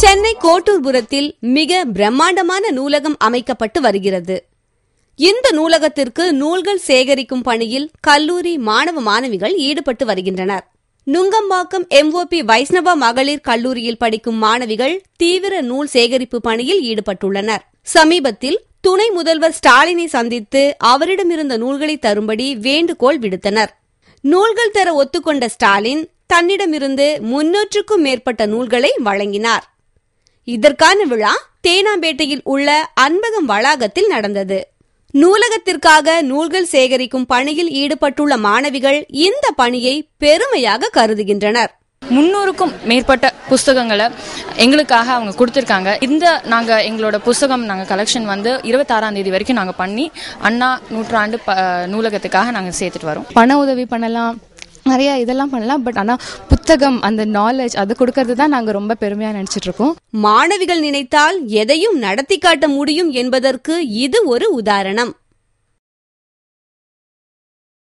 சென்னை கோட்டூர்புரத்தில் மிக பிரம்மாண்டமான நூலகம் அமைக்கப்பட்டு வருகிறது. இந்த நூலகத்திற்கு நூல்கள் சேகரிக்கும் பணியில் கல்லூரி மாணவ மாணவிகள் ஈடுபட்டு வருகின்றனர். நுங்கம்பாக்கம் MOP வைஷ்ணவா மகளிர் கல்லூரியில் படிக்கும் மாணவிகள் தீவிர நூல் சேகரிப்பு பணியில் ஈடுபட்டுள்ளனர். சமீபத்தில் துணை முதல்வர் ஸ்டாலினை சந்தித்து அவரிடமிருந்த நூல்களை தரும்படி வேண்டுகோள் விடுத்தனர். நூல்கள் தர ஒத்துக்கொண்ட ஸ்டாலின் தன்னிடமிருந்து 300க்கும் மேற்பட்ட நூல்களை வழங்கினார். இதற்கான விழா தேனாம்பேட்டையில் உள்ள அன்பகம் வளாகத்தில் நடந்தது. நூலகத்திற்காக நூல்கள் சேகரிக்கும் பணியில் ஈடுபட்டுள்ள மாணவிகள் இந்த பணியை பெருமையாக கருதுகின்றனர். 300க்கும் மேற்பட்ட புஸ்தகங்களை எங்களுக்காக அவங்க கொடுத்திருக்காங்க. நாங்க எங்களோட புஸ்தகம் கலெக்ஷன் 26ஆம் தேதி வரைக்கும் நாங்க பண்ணி அண்ணா நூற்றாண்டு நூலகத்துக்காக நாங்க சேர்த்துட்டு வரோம். பண உதவி பண்ணலாம், நிறைய இதெல்லாம் பண்ணலாம். பட் ஆனா புத்தகம், அந்த நாலேஜ் அது கொடுக்கறது தான் நாங்க ரொம்ப பெருமையா நினைச்சிட்டு இருக்கோம். மாணவிகள் நினைத்தால் எதையும் நடத்தி காட்ட முடியும் என்பதற்கு இது ஒரு உதாரணம்.